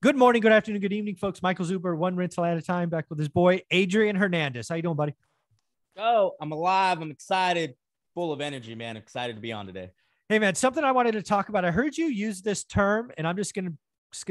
Good morning, good afternoon, good evening, folks. Michael Zuber, one rental at a time, back with his boy, Adrian Hernandez. How you doing, buddy? Oh, I'm alive. I'm excited, full of energy, man. Excited to be on today. Hey, man, something I wanted to talk about. I heard you use this term, and I'm just gonna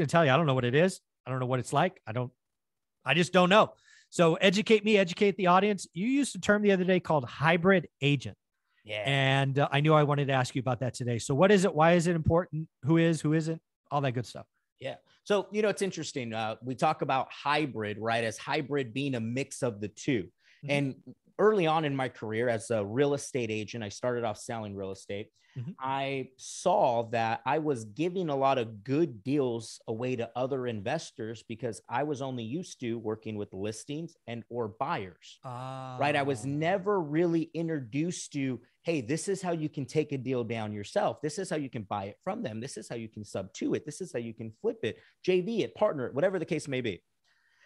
tell you, I don't know what it is. I don't know what it's like. I just don't know. So educate me, educate the audience. You used a term the other day called hybrid agent. Yeah. And I knew I wanted to ask you about that today. So what is it? Why is it important? Who is, who isn't? All that good stuff. Yeah. So, it's interesting. We talk about hybrid, right? As hybrid being a mix of the two. Mm-hmm. And early on in my career as a real estate agent, I started off selling real estate. Mm-hmm. I saw that I was giving a lot of good deals away to other investors because I was only used to working with listings and or buyers, right? I was never really introduced to, hey, this is how you can take a deal down yourself. This is how you can buy it from them. This is how you can sub to it. This is how you can flip it, JV it, partner it, whatever the case may be.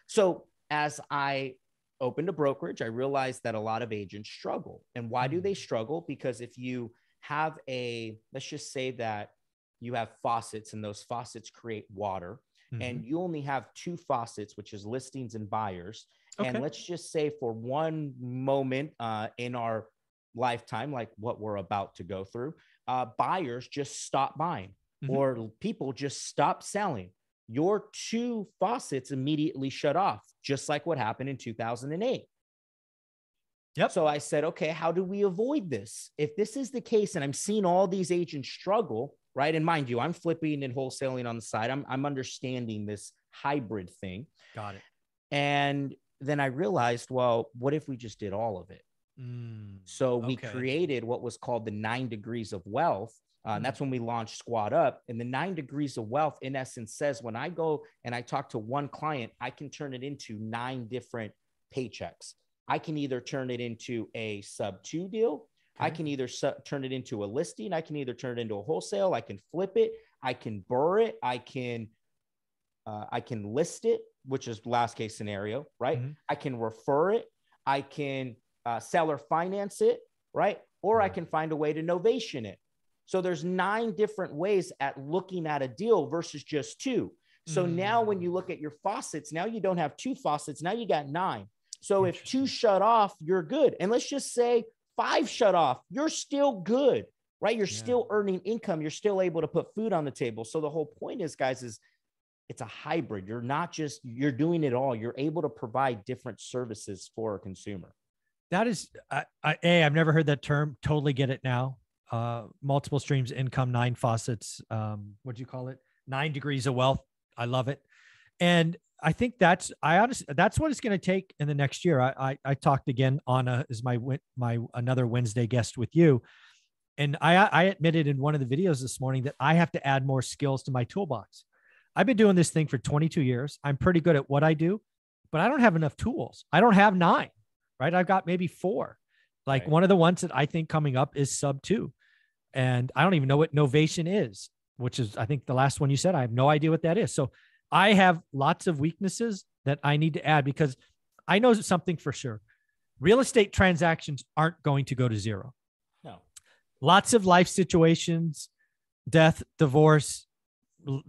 So as I opened a brokerage, I realized that a lot of agents struggle. And why do they struggle? Because if you have let's just say that you have faucets and those faucets create water, and you only have two faucets, which is listings and buyers. Okay. And let's just say for one moment in our lifetime, like what we're about to go through, buyers just stop buying or people just stop selling. Your two faucets immediately shut off, just like what happened in 2008. Yep. So I said, okay, how do we avoid this? If this is the case, and I'm seeing all these agents struggle, right? And mind you, I'm flipping and wholesaling on the side. I'm understanding this hybrid thing. Got it. And then I realized, well, what if we just did all of it? So we created what was called the 9 degrees of wealth. And that's when we launched Squad Up. And the 9 degrees of wealth, in essence, says when I go and I talk to one client, I can turn it into 9 different paychecks. I can either turn it into a sub 2 deal. Okay. I can either turn it into a listing. I can either turn it into a wholesale. I can flip it. I can burr it. I can list it, which is last case scenario, right? I can refer it. I can seller finance it, right? Or I can find a way to novation it. So there's 9 different ways at looking at a deal versus just 2. So now when you look at your faucets, now you don't have 2 faucets. Now you got 9. So if 2 shut off, you're good. And let's just say 5 shut off, you're still good, right? You're still earning income. You're still able to put food on the table. So the whole point is, guys, is it's a hybrid. You're doing it all. You're able to provide different services for a consumer. That is, I've never heard that term. Totally get it now. Multiple streams of income, 9 faucets. What do you call it? 9 degrees of wealth. I love it. And I think that's what it's going to take in the next year. I talked again on is my another Wednesday guest with you. And I admitted in one of the videos this morning that I have to add more skills to my toolbox. I've been doing this thing for 22 years. I'm pretty good at what I do, but I don't have enough tools. I don't have 9, right? I've got maybe 4. Like right. One of the ones that I think coming up is sub 2. And I don't even know what novation is, which is, I think the last one you said, I have no idea what that is. So I have lots of weaknesses that I need to add because I know something for sure. Real estate transactions aren't going to go to zero. No. Lots of life situations, death, divorce,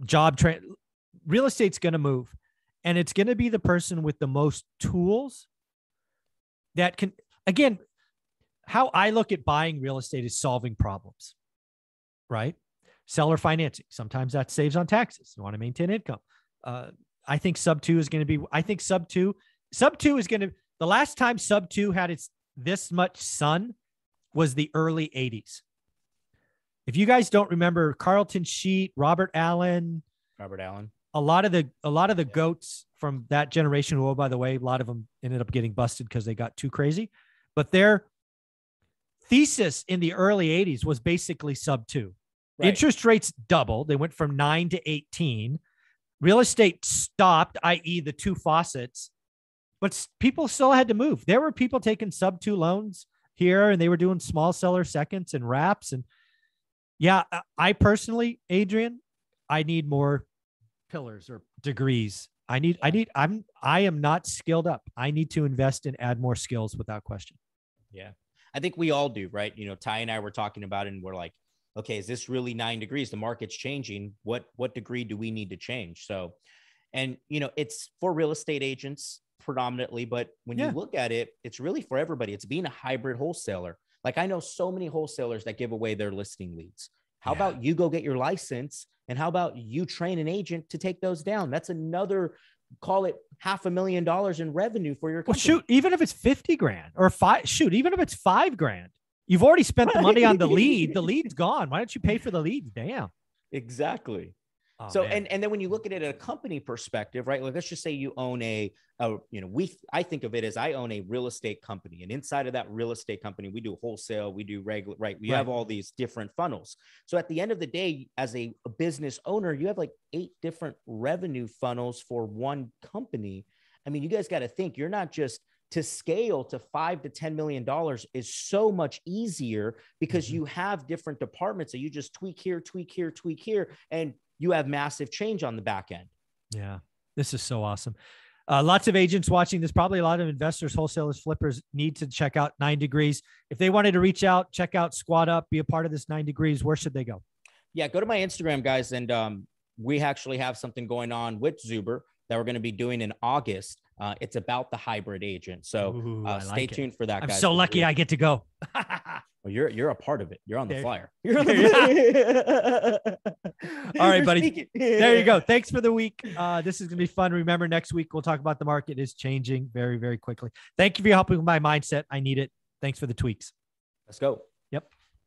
job, real estate's going to move. And it's going to be the person with the most tools that can, again, how I look at buying real estate is solving problems, right? Seller financing. Sometimes that saves on taxes. You want to maintain income. I think sub 2 is going to be, sub 2 is going to, the last time sub 2 had this much sun was the early 80s. If you guys don't remember, Carlton Sheet, Robert Allen, a lot of the goats from that generation, who, oh, by the way, a lot of them ended up getting busted because they got too crazy, but their thesis in the early 80s was basically sub 2. Right. Interest rates doubled. They went from 9 to 18. Real estate stopped, i.e. the 2 faucets, but people still had to move. There were people taking sub 2 loans here, and they were doing small seller seconds and wraps. And yeah, I personally, Adrian, I need more pillars or degrees. I am not skilled up. I need to invest and add more skills without question. Yeah. I think we all do, right? Ty and I were talking about it, and we're like, okay, is this really 9 degrees? The market's changing. What degree do we need to change? So And, you know, it's for real estate agents predominantly, but when you look at it, it's really for everybody. It's being a hybrid wholesaler. Like I know so many wholesalers that give away their listing leads. How about you go get your license, and how about you train an agent to take those down? That's another, call it $500,000 in revenue for your company. Well, shoot, even if it's 50 grand or even if it's $5,000, you've already spent the money on the lead. The lead's gone. Why don't you pay for the lead? Damn. Exactly. Oh, so, man. and then when you look at it at a company perspective, right? Like, let's just say you own I think of it as I own a real estate company, and inside of that real estate company, we do wholesale, we do regular, right? We have all these different funnels. So at the end of the day, as a business owner, you have like 8 different revenue funnels for one company. I mean, you guys got to think, you're not just to scale to $5 to $10 million is so much easier because you have different departments that you just tweak here, and you have massive change on the back end. Yeah, this is so awesome. Lots of agents watching this, probably a lot of investors, wholesalers, flippers need to check out 9 Degrees. If they wanted to reach out, check out Squad Up, be a part of this 9 Degrees, where should they go? Yeah, go to my Instagram, guys. And we actually have something going on with Zuber that we're going to be doing in August. It's about the hybrid agent. So stay tuned for that, guys. I'm so lucky I get to go. Well, you're a part of it. You're on the flyer. All right, buddy. There you go. Thanks for the week. This is going to be fun. Remember, next week we'll talk about the market is changing very, very quickly. Thank you for helping with my mindset. I need it. Thanks for the tweaks. Let's go.